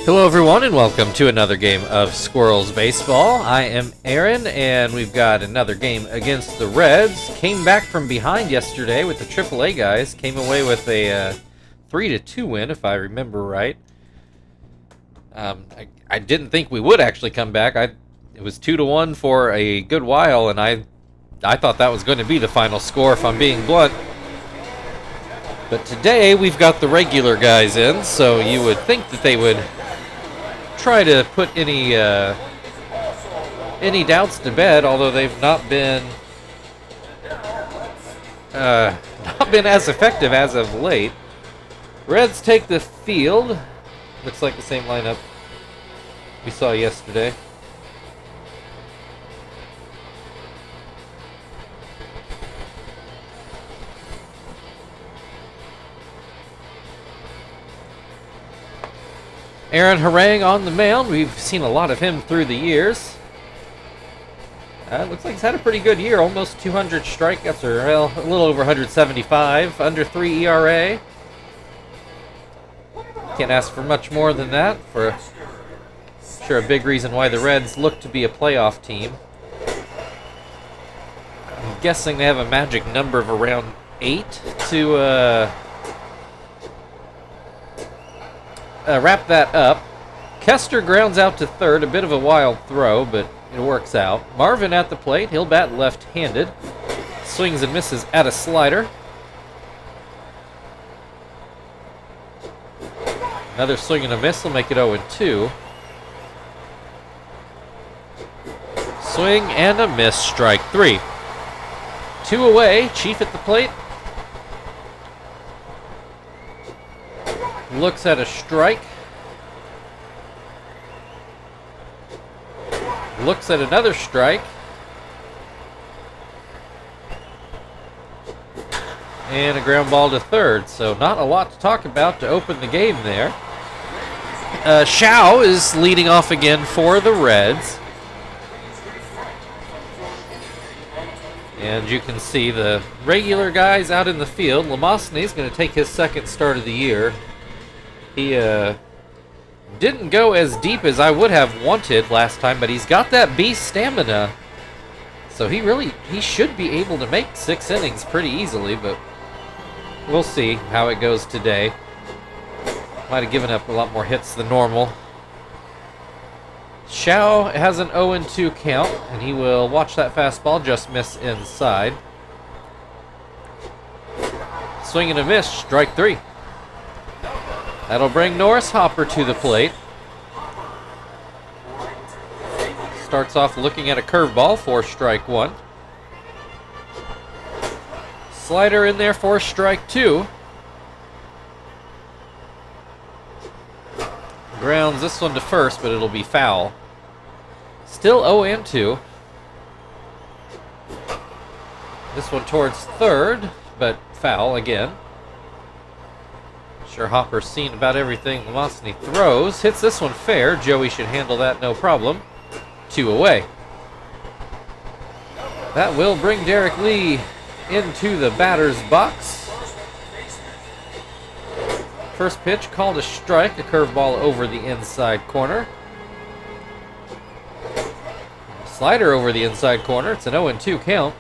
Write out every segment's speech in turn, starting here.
Hello everyone and welcome to another game of Squirrels Baseball. I am Aaron and we've got another game against the Reds. Came back from behind yesterday with the AAA guys. Came away with a 3-2 win if I remember right. I didn't think we would actually come back. It was 2-1 for a good while and I thought that was going to be the final score if I'm being blunt. But today we've got the regular guys in, so you would think that they would try to put any doubts to bed, although they've not been as effective as of late. Reds take the field. Looks like the same lineup we saw yesterday. Aaron Harang on the mound. We've seen a lot of him through the years. Looks like he's had a pretty good year. Almost 200 strikeouts, or well, a little over 175. Under 3 ERA. Can't ask for much more than that. For sure, a big reason why the Reds look to be a playoff team. I'm guessing they have a magic number of around 8 to wrap that up. Kester grounds out to third. A bit of a wild throw, but it works out. Marvin at the plate. He'll bat left-handed. Swings and misses at a slider. Another swing and a miss will make it 0-2. Swing and a miss. Strike 3. 2 away. Chief at the plate. Looks at a strike. Looks at another strike. And a ground ball to third. So not a lot to talk about to open the game there. Shao is leading off again for the Reds. And you can see the regular guys out in the field. Lamosny is going to take his second start of the year. He didn't go as deep as I would have wanted last time, but he's got that beast stamina. So he should be able to make 6 innings pretty easily, but we'll see how it goes today. Might have given up a lot more hits than normal. Shao has an 0-2 count, and he will watch that fastball just miss inside. Swing and a miss, strike 3. That'll bring Norris Hopper to the plate. Starts off looking at a curveball for strike 1. Slider in there for strike 2. Grounds this one to first, but it'll be foul. Still 0-2. This one towards third, but foul again. Sure, Hopper's seen about everything Lamosny throws. Hits this one fair. Joey should handle that no problem. 2 away. That will bring Derek Lee into the batter's box. First pitch called a strike. A curveball over the inside corner. Slider over the inside corner. It's an 0-2 count.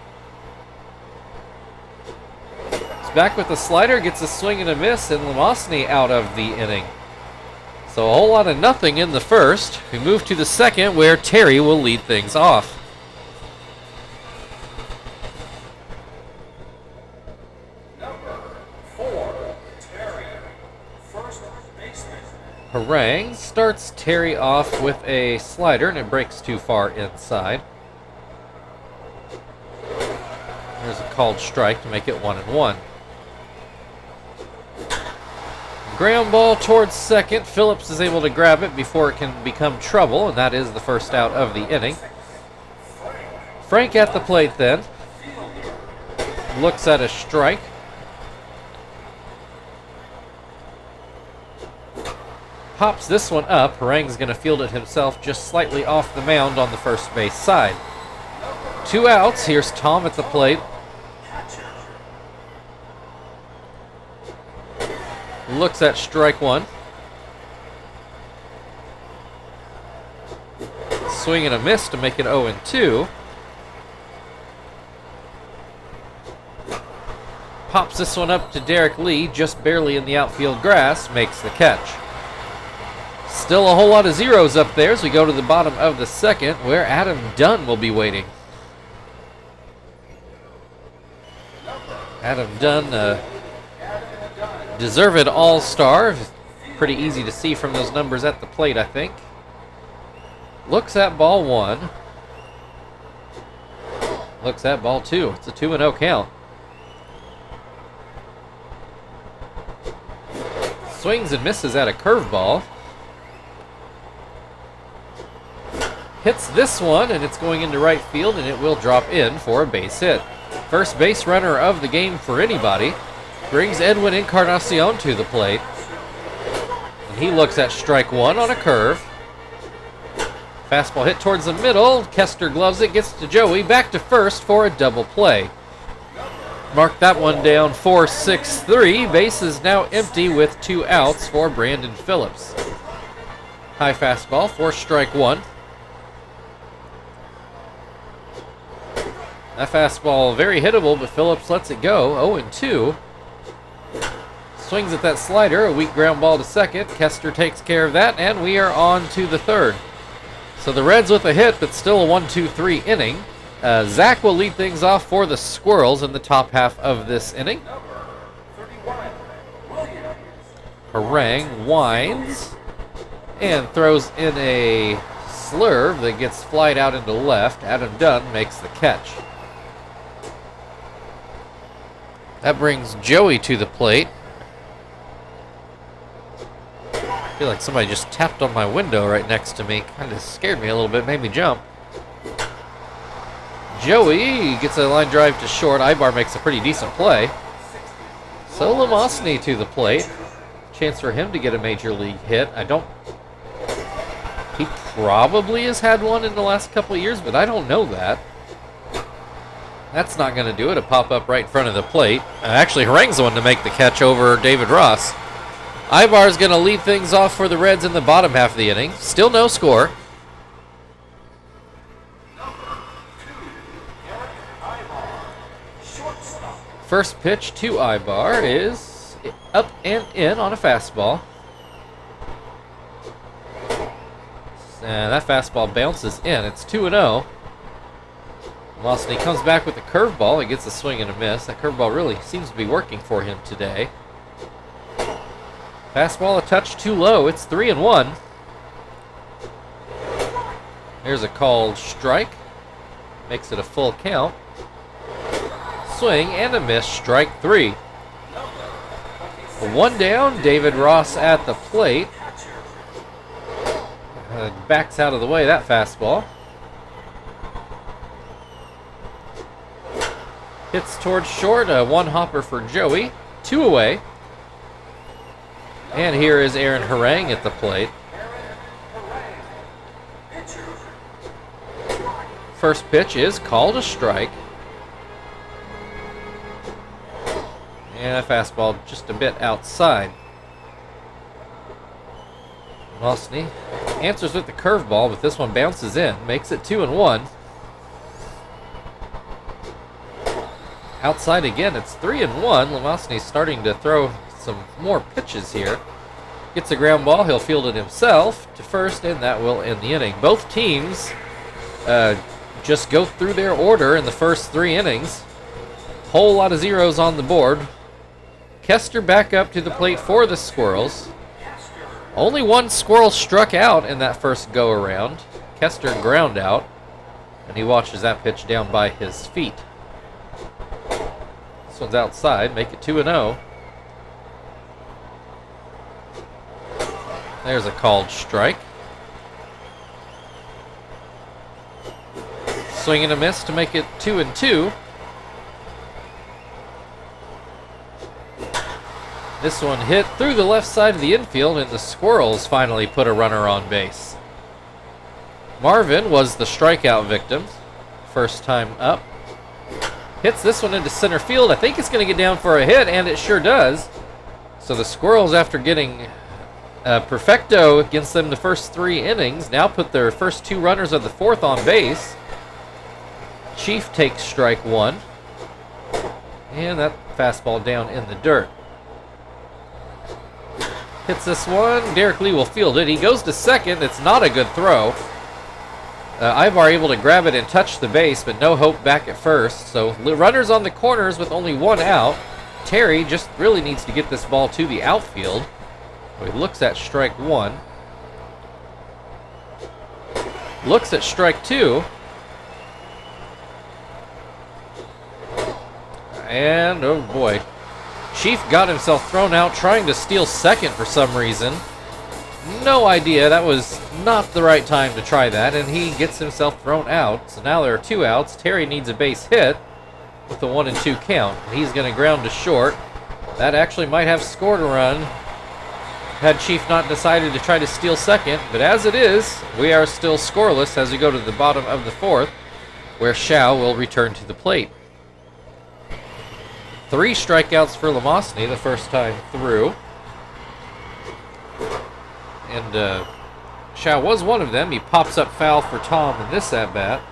Back with the slider, gets a swing and a miss, and Lamosny out of the inning. So a whole lot of nothing in the first. We move to the second, where Terry will lead things off. Number 4, Terry, first baseman. Harang starts Terry off with a slider, and it breaks too far inside. There's a called strike to make it 1-1. Ground ball towards second. Phillips is able to grab it before it can become trouble, and that is the first out of the inning. Frank at the plate then. Looks at a strike. Pops this one up. Harang's going to field it himself just slightly off the mound on the first base side. 2 outs. Here's Tom at the plate. Looks at strike 1. Swing and a miss to make it 0-2. Pops this one up to Derek Lee, just barely in the outfield grass, makes the catch. Still a whole lot of zeros up there as we go to the bottom of the second, where Adam Dunn will be waiting. Adam Dunn, deserved all-star. Pretty easy to see from those numbers at the plate, I think. Looks at ball one. Looks at ball two. It's a 2-0 count. Swings and misses at a curveball. Hits this one, and it's going into right field, and it will drop in for a base hit. First base runner of the game for anybody. Brings Edwin Encarnacion to the plate. And he looks at strike one on a curve. Fastball hit towards the middle. Kester gloves it, gets to Joey. Back to first for a double play. Mark that one down 4-6-3. Base is now empty with 2 outs for Brandon Phillips. High fastball for strike one. That fastball very hittable, but Phillips lets it go. 0-2. Swings at that slider. A weak ground ball to second. Kester takes care of that, and we are on to the third. So the Reds with a hit, but still a 1-2-3 inning. Zach will lead things off for the Squirrels in the top half of this inning. Harang winds and throws in a slurve that gets flied out into left. Adam Dunn makes the catch. That brings Joey to the plate. I feel like somebody just tapped on my window right next to me. Kind of scared me a little bit, made me jump. Joey gets a line drive to short. Ibar makes a pretty decent play. So Lamosny to the plate. Chance for him to get a major league hit. He probably has had one in the last couple of years, but I don't know that. That's not going to do it. A pop up right in front of the plate. Actually, Harang's the one to make the catch over David Ross. Ibar is going to lead things off for the Reds in the bottom half of the inning. Still no score. First pitch to Ibar is up and in on a fastball. And that fastball bounces in. It's 2-0. Lamosny comes back with a curveball. He gets a swing and a miss. That curveball really seems to be working for him today. Fastball a touch too low. It's 3-1. There's a called strike. Makes it a full count. Swing and a miss, strike three. One down, David Ross at the plate. Backs out of the way, that fastball. Hits towards short, a one hopper for Joey. 2 away. And here is Aaron Harang at the plate. First pitch is called a strike. And a fastball just a bit outside. Lamosny answers with the curveball, but this one bounces in. Makes it 2-1. Outside again, it's 3-1. Lamosny's starting to throw some more pitches here. Gets a ground ball. He'll field it himself to first, and that will end the inning. Both teams just go through their order in the first 3 innings. Whole lot of zeros on the board. Kester back up to the plate for the Squirrels. Only one Squirrel struck out in that first go-around. Kester ground out, and he watches that pitch down by his feet. This one's outside, make it 2-0. There's a called strike. Swing and a miss to make it 2-2. This one hit through the left side of the infield, and the Squirrels finally put a runner on base. Marvin was the strikeout victim. First time up. Hits this one into center field. I think it's going to get down for a hit, and it sure does. So the Squirrels, after getting Perfecto against them the first 3 innings. Now put their first 2 runners of the 4th on base. Chief takes strike 1. And that fastball down in the dirt. Hits this one. Derek Lee will field it. He goes to second. It's not a good throw. Ivar able to grab it and touch the base, but no hope back at first. So runners on the corners with only 1 out. Terry just really needs to get this ball to the outfield. He looks at strike 1. Looks at strike 2. And, oh boy. Chief got himself thrown out trying to steal second for some reason. No idea. That was not the right time to try that, and he gets himself thrown out. So now there are 2 outs. Terry needs a base hit with a 1-2 count. He's going to ground to short. That actually might have scored a run had Chief not decided to try to steal second. But as it is, we are still scoreless as we go to the bottom of the 4th, where Shao will return to the plate. 3 strikeouts for Lamosny the first time through. And Shao was one of them. He pops up foul for Tom in this at-bat.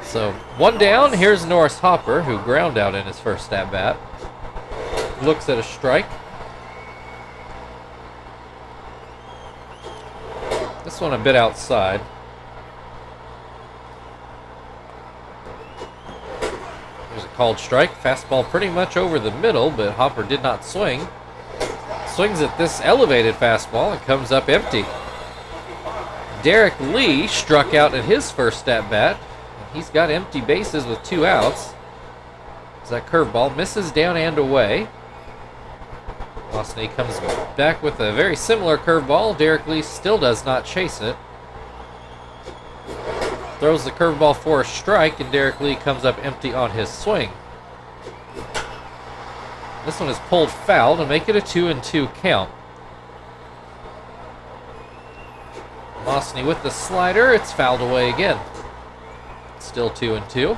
So 1 down. Here's Norris Hopper, who ground out in his first at-bat. Looks at a strike. This one a bit outside. There's a called strike. Fastball pretty much over the middle, but Hopper did not swing. Swings at this elevated fastball and comes up empty. Derek Lee struck out at his first at-bat. He's got empty bases with 2 outs. As that curveball misses down and away. Lamosny comes back with a very similar curveball. Derek Lee still does not chase it. Throws the curveball for a strike, and Derek Lee comes up empty on his swing. This one is pulled foul to make it a 2-2 count. Lamosny with the slider. It's fouled away again. Still 2-2.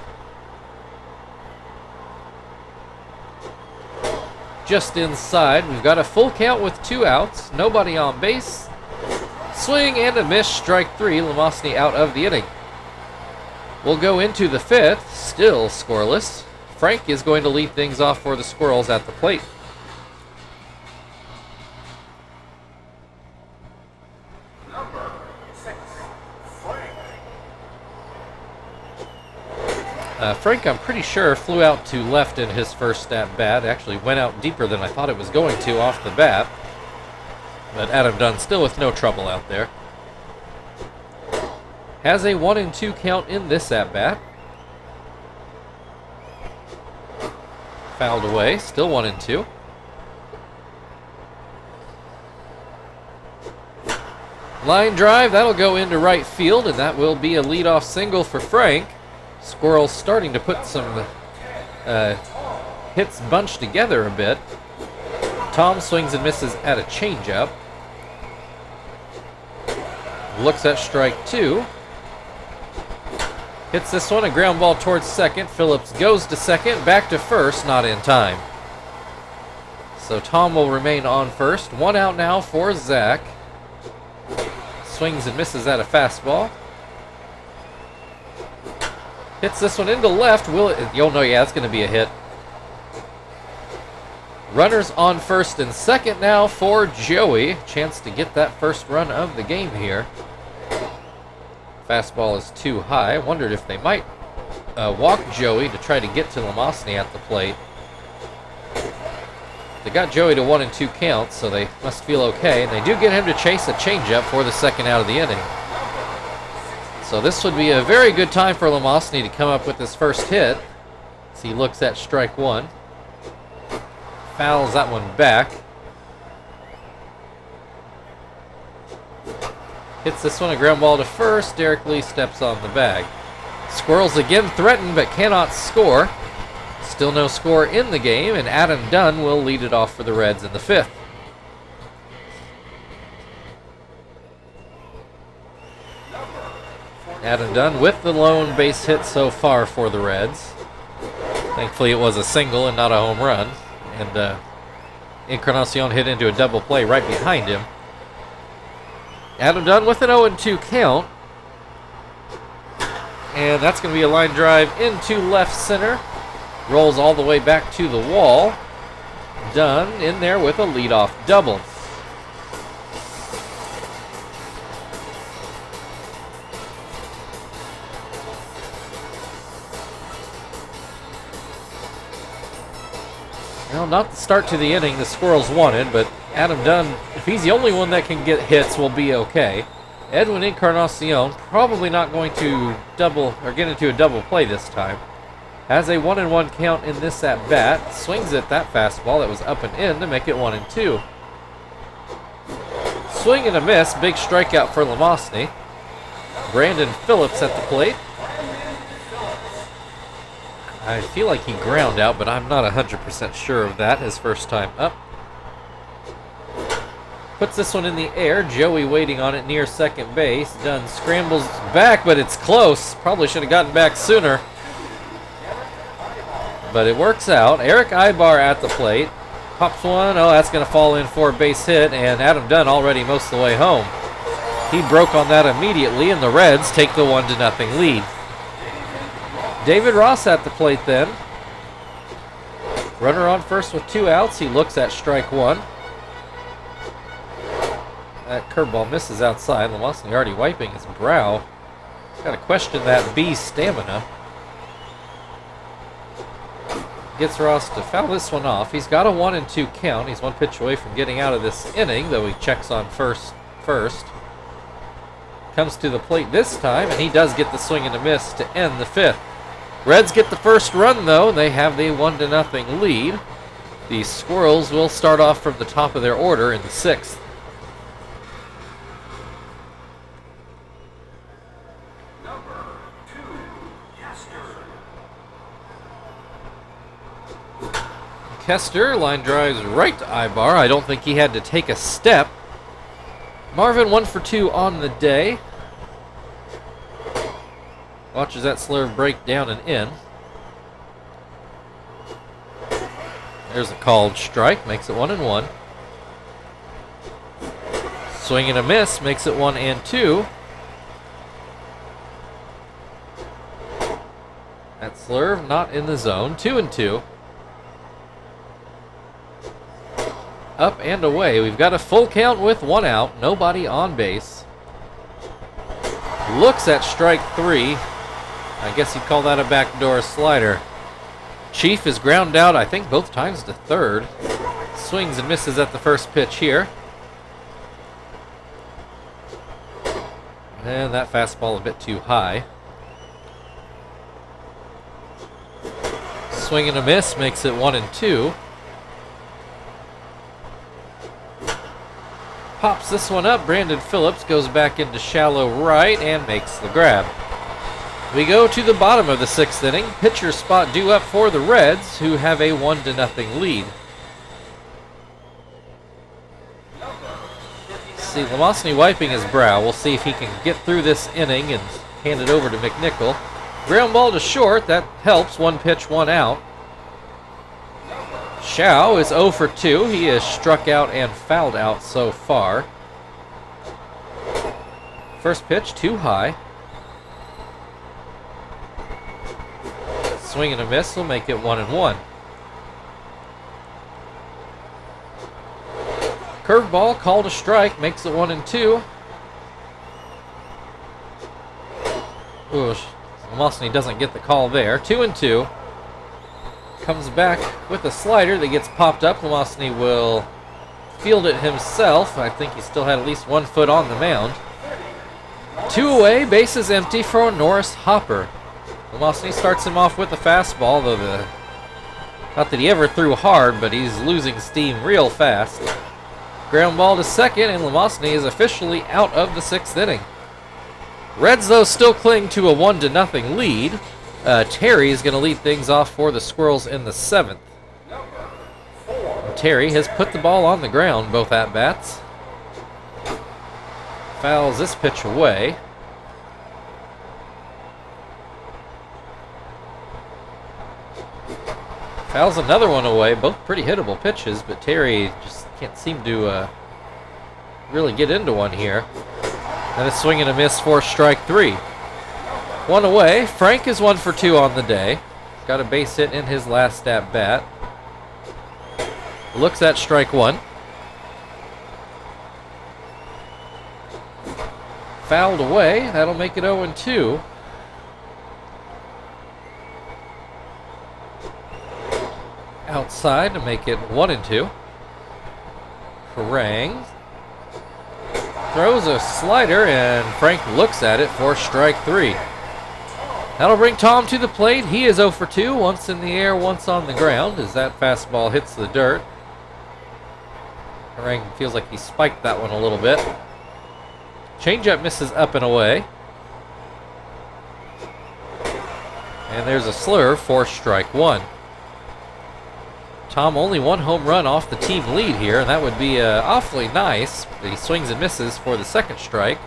Just inside. We've got a full count with 2 outs. Nobody on base. Swing and a miss. Strike 3. Lamosny out of the inning. We'll go into the 5th. Still scoreless. Frank is going to lead things off for the Squirrels at the plate. Number 6, Frank. Frank, I'm pretty sure, flew out to left in his first at-bat. Actually went out deeper than I thought it was going to off the bat. But Adam Dunn still with no trouble out there. Has a 1-2 count in this at-bat. Fouled away, still 1-2. Line drive, that'll go into right field, and that will be a leadoff single for Frank. Squirrels starting to put some hits bunched together a bit. Tom swings and misses at a changeup. Looks at strike 2. Hits this one, a ground ball towards second. Phillips goes to second, back to first, not in time. So Tom will remain on first. 1 out now for Zach. Swings and misses at a fastball. Hits this one into left. You'll know, yeah, it's going to be a hit. Runners on first and second now for Joey. Chance to get that first run of the game here. Fastball is too high. Wondered if they might walk Joey to try to get to Lamosny at the plate. They got Joey to 1-2 counts, so they must feel okay. And they do get him to chase a changeup for the second out of the inning. So this would be a very good time for Lamosny to come up with his first hit. As he looks at strike 1. Fouls that one back. Hits this one, a ground ball to first. Derek Lee steps on the bag. Squirrels again threaten but cannot score. Still no score in the game, and Adam Dunn will lead it off for the Reds in the 5th. Adam Dunn with the lone base hit so far for the Reds. Thankfully it was a single and not a home run. And Encarnacion hit into a double play right behind him. Adam Dunn with an 0-2 count. And that's going to be a line drive into left center. Rolls all the way back to the wall. Dunn in there with a leadoff double. Well, not the start to the inning the Squirrels wanted, but Adam Dunn, if he's the only one that can get hits, will be okay. Edwin Encarnacion probably not going to get into a double play this time. Has a 1-1 count in this at bat. Swings at that fastball that was up and in to make it 1-2. Swing and a miss. Big strikeout for Lamosny. Brandon Phillips at the plate. I feel like he ground out, but I'm not 100% sure of that. His first time up. Puts this one in the air. Joey waiting on it near second base. Dunn scrambles back, but it's close. Probably should have gotten back sooner. But it works out. Eric Ibar at the plate. Pops one. Oh, that's going to fall in for a base hit. And Adam Dunn already most of the way home. He broke on that immediately, and the Reds take the 1-0 lead. David Ross at the plate then. Runner on first with 2 outs. He looks at strike one. That curveball misses outside. Lamosny already wiping his brow. Got to question that B's stamina. Gets Ross to foul this one off. He's got a 1-2 count. He's 1 pitch away from getting out of this inning, though he checks on first. Comes to the plate this time, and he does get the swing and a miss to end the 5th. Reds get the first run, though. They have the 1-0 lead. The Squirrels will start off from the top of their order in the 6th. Kester line drives right to Ibar. I don't think he had to take a step. Marvin 1 for 2 on the day. Watches that slurve break down and in. There's a called strike, makes it 1-1. Swing and a miss, makes it 1-2. That slurve not in the zone, 2-2. Up and away. We've got a full count with 1 out. Nobody on base. Looks at strike 3. I guess you'd call that a backdoor slider. Chief is ground out, I think, both times to third. Swings and misses at the first pitch here. And that fastball a bit too high. Swing and a miss makes it 1-2. Pops this one up. Brandon Phillips goes back into shallow right and makes the grab. We go to the bottom of the 6th inning. Pitcher spot due up for the Reds, who have a 1-0 lead. See, Lamosny wiping his brow. We'll see if he can get through this inning and hand it over to McNichol. Ground ball to short. That helps. 1 pitch, 1 out. Shao is 0 for 2. He has struck out and fouled out so far. First pitch, too high. Swing and a miss will make it 1-1. Curveball called a strike, makes it 1-2. Ooh, Lamosny doesn't get the call there. 2-2. Comes back with a slider that gets popped up. Lamosny will field it himself. I think he still had at least 1 foot on the mound. 2 away, bases empty for Norris Hopper. Lamosny starts him off with the fastball, though not that he ever threw hard, but he's losing steam real fast. Ground ball to second, and Lamosny is officially out of the 6th inning. Reds, though, still cling to a 1-0 lead. Terry is going to lead things off for the Squirrels in the 7th. Terry has put the ball on the ground, both at-bats. Fouls this pitch away. Fouls another one away. Both pretty hittable pitches, but Terry just can't seem to really get into one here. And a swing and a miss for strike 3. One away. Frank is 1 for 2 on the day. Got a base hit in his last at bat. Looks at strike 1. Fouled away. That'll make it 0-2. Outside to make it 1-2. Harang throws a slider, and Frank looks at it for strike 3. That'll bring Tom to the plate. He is 0 for 2, once in the air, once on the ground, as that fastball hits the dirt. Harang feels like he spiked that one a little bit. Changeup misses up and away. And there's a slur for strike 1. Tom only 1 home run off the team lead here, and that would be awfully nice. He swings and misses for the second strike.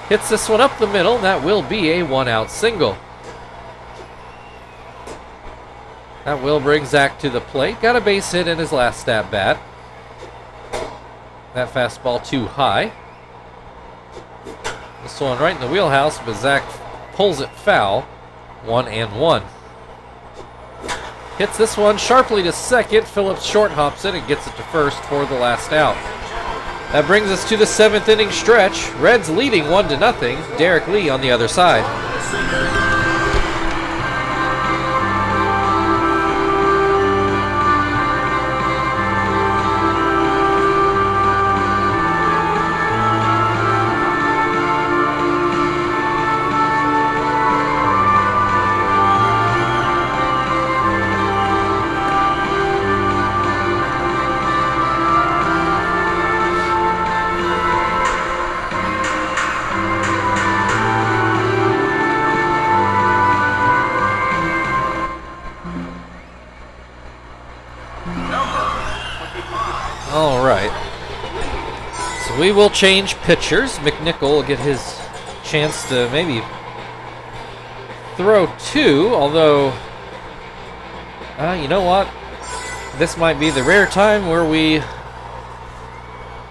Hits this one up the middle, and that will be a 1-out single. That will bring Zach to the plate. Got a base hit in his last at bat. That fastball too high. This one right in the wheelhouse, but Zach pulls it foul. 1-1. Hits this one sharply to second. Phillips short hops it and gets it to first for the last out. That brings us to the 7th inning stretch. Reds leading 1-0. Derek Lee on the other side. All right. So we will change pitchers. McNichol will get his chance to maybe throw 2, although, you know what? This might be the rare time where we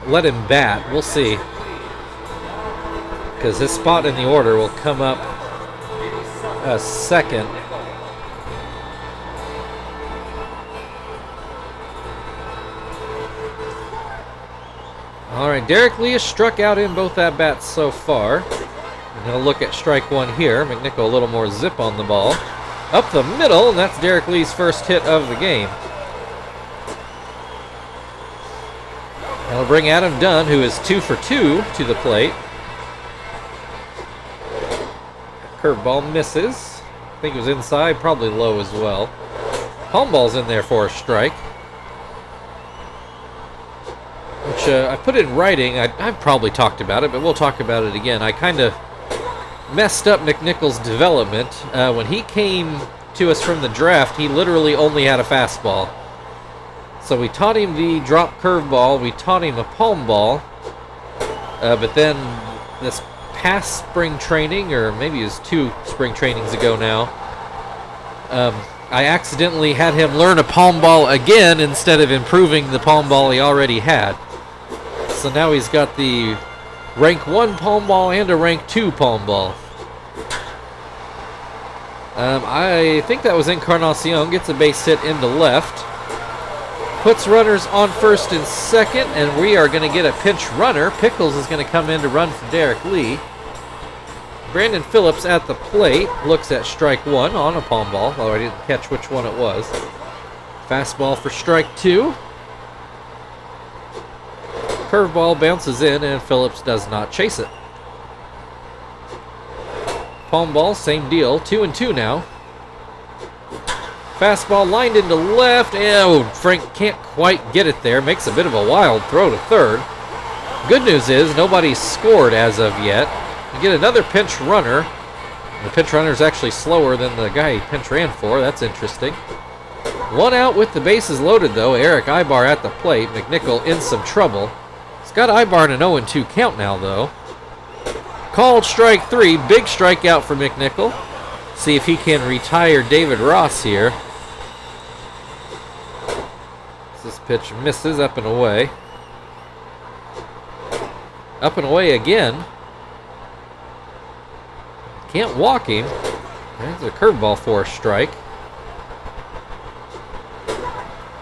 let him bat. We'll see. Because his spot in the order will come up second. All right, Derek Lee has struck out in both at-bats so far. And he'll look at strike 1 here. McNichol a little more zip on the ball. Up the middle, and that's Derek Lee's first hit of the game. That'll bring Adam Dunn, who is 2 for 2, to the plate. Curveball misses. I think it was inside, probably low as well. Palm ball's in there for a strike. Which I put in writing. I've probably talked about it, but we'll talk about it again. I kind of messed up McNichol's development. When he came to us from the draft, he literally only had a fastball. So we taught him the drop curveball. We taught him a palm ball. But then this past spring training, or maybe it was 2 spring trainings ago now, I accidentally had him learn a palm ball again instead of improving the palm ball he already had. So now he's got the rank 1 palm ball and a rank 2 palm ball. I think that was Encarnacion. Gets a base hit into left. Puts runners on first and second, and we are going to get a pinch runner. Pickles is going to come in to run for Derek Lee. Brandon Phillips at the plate. Looks at strike 1 on a palm ball, although I didn't catch which one it was. Fastball for strike 2. Curveball bounces in, and Phillips does not chase it. Palm ball, same deal. 2-2 now. Fastball lined into left. Oh, Frank can't quite get it there. Makes a bit of a wild throw to third. Good news is nobody's scored as of yet. You get another pinch runner. The pinch runner is actually slower than the guy he pinch ran for. That's interesting. 1 out with the bases loaded, though. Eric Ibar at the plate. McNichol in some trouble. He's got Ibar in an 0-2 count now, though. Called strike 3. Big strikeout for McNichol. See if he can retire David Ross here. Pitch misses, up and away. Up and away again. Can't walk him. There's a curveball for a strike.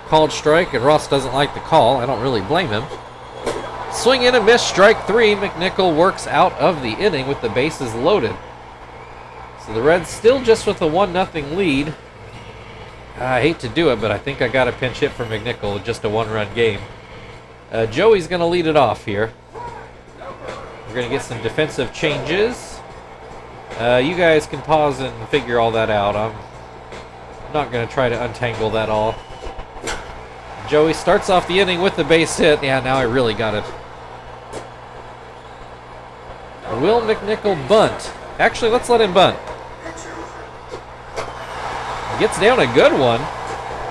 Called strike, and Ross doesn't like the call. I don't really blame him. Swing in a miss, strike 3. McNichol works out of the inning with the bases loaded. So the Reds still just with a 1-0 lead. I hate to do it, but I think I got a pinch hit for McNichol with just a 1-run game. Joey's going to lead it off here. We're going to get some defensive changes. You guys can pause and figure all that out. I'm not going to try to untangle that all. Joey starts off the inning with the base hit. Yeah, now I really got it. Will McNichol bunt? Actually, let's let him bunt. Gets down a good one.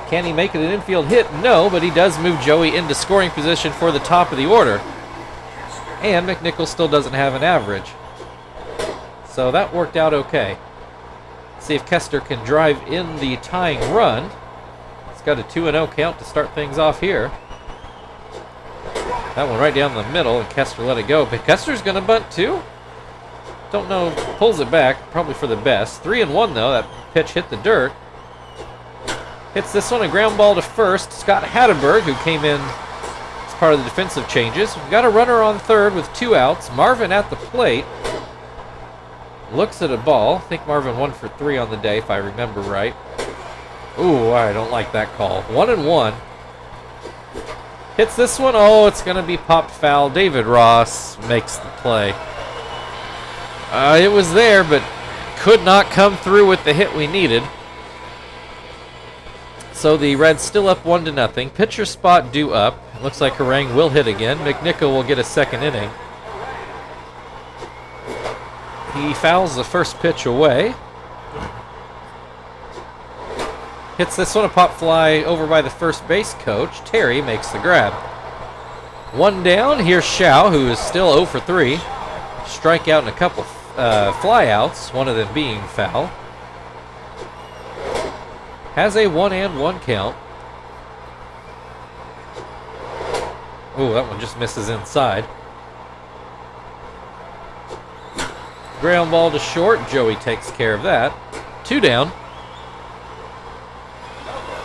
Can he make it an infield hit? No, but he does move Joey into scoring position for the top of the order. And McNichol still doesn't have an average. So that worked out okay. See if Kester can drive in the tying run. He's got a 2-0 count to start things off here. That one right down the middle, and Kester let it go. But Kester's going to bunt too? Don't know. Pulls it back, probably for the best. 3-1 though. That pitch hit the dirt. Hits this one, a ground ball to first. Scott Hatterberg, who came in as part of the defensive changes. We've got a runner on third with 2 outs. Marvin at the plate. Looks at a ball. I think Marvin 1 for 3 on the day, if I remember right. Ooh, I don't like that call. 1-1. Hits this one. Oh, it's going to be popped foul. David Ross makes the play. It was there, but could not come through with the hit we needed. So the Reds still up 1-0. Pitcher spot due up. Looks like Harang will hit again. McNichol will get a second inning. He fouls the first pitch away. Hits this one, a pop fly over by the first base coach. Terry makes the grab. 1 down. Here's Shao, who is still 0 for 3. Strikeout and a couple flyouts, one of them being foul. Has a 1-1 count. Oh, that one just misses inside. Ground ball to short. Joey takes care of that. 2 down.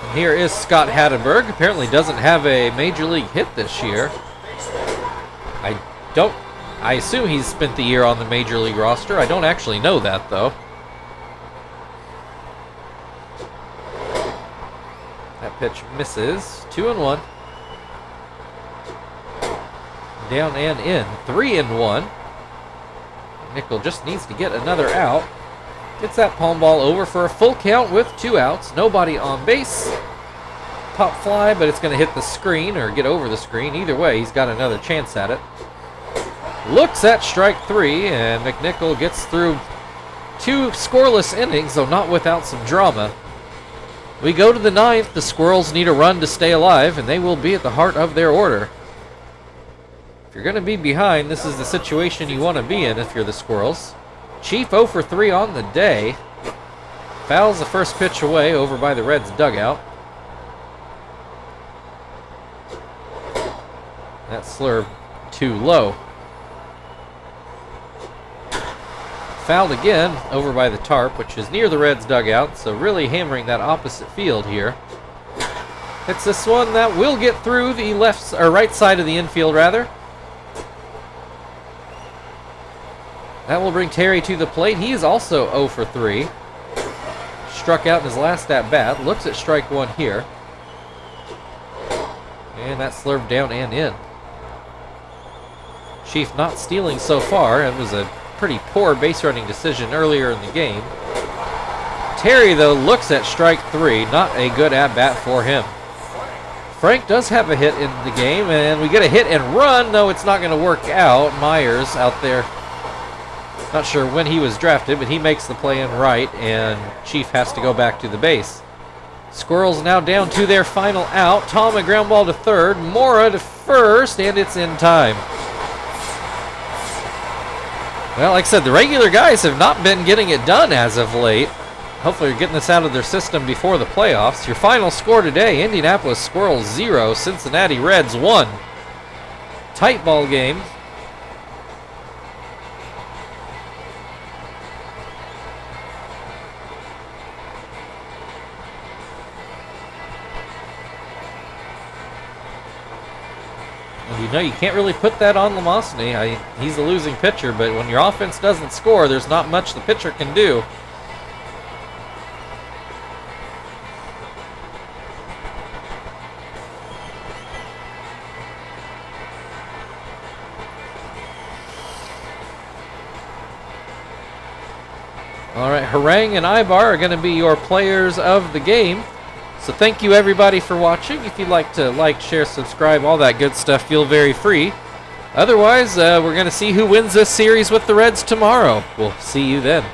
And here is Scott Hatterberg. Apparently doesn't have a major league hit this year. I assume he's spent the year on the major league roster. I don't actually know that though. That pitch misses. 2-1. Down and in. 3-1. Nickel just needs to get another out. Gets that palm ball over for a full count with 2 outs. Nobody on base. Pop fly, but it's going to hit the screen or get over the screen. Either way, he's got another chance at it. Looks at strike 3, and McNichol gets through 2 scoreless innings, though not without some drama. We go to the 9th. The Squirrels need a run to stay alive, and they will be at the heart of their order. If you're going to be behind, this is the situation you want to be in if you're the Squirrels. Chief 0 for 3 on the day. Fouls the first pitch away over by the Reds' dugout. That slurve too low. Fouled again over by the tarp, which is near the Reds' dugout, so really hammering that opposite field here. Hits this one that will get through the left or right side of the infield rather. That will bring Terry to the plate. He is also 0 for 3. Struck out in his last at bat. Looks at strike 1 here. And that slurved down and in. Chief not stealing so far. It was a pretty poor base running decision earlier in the game. Terry, though, looks at strike 3. Not a good at bat for him. Frank does have a hit in the game, and we get a hit and run, though it's not going to work out. Myers out there. Not sure when he was drafted, but he makes the play in right, and Chief has to go back to the base. Squirrels now down to their final out. Tom, a ground ball to third. Mora to first, and it's in time. Well, like I said, the regular guys have not been getting it done as of late. hopefully you're getting this out of their system before the playoffs. Your final score today, Indianapolis Squirrels 0, Cincinnati Reds 1. Tight ball game. And you know you can't really put that on Lamosny. He's a losing pitcher, but when your offense doesn't score, there's not much the pitcher can do. All right, Harang and Ibar are going to be your players of the game. So thank you everybody for watching. If you'd like to like, share, subscribe, all that good stuff, feel very free. Otherwise, we're going to see who wins this series with the Reds tomorrow. We'll see you then.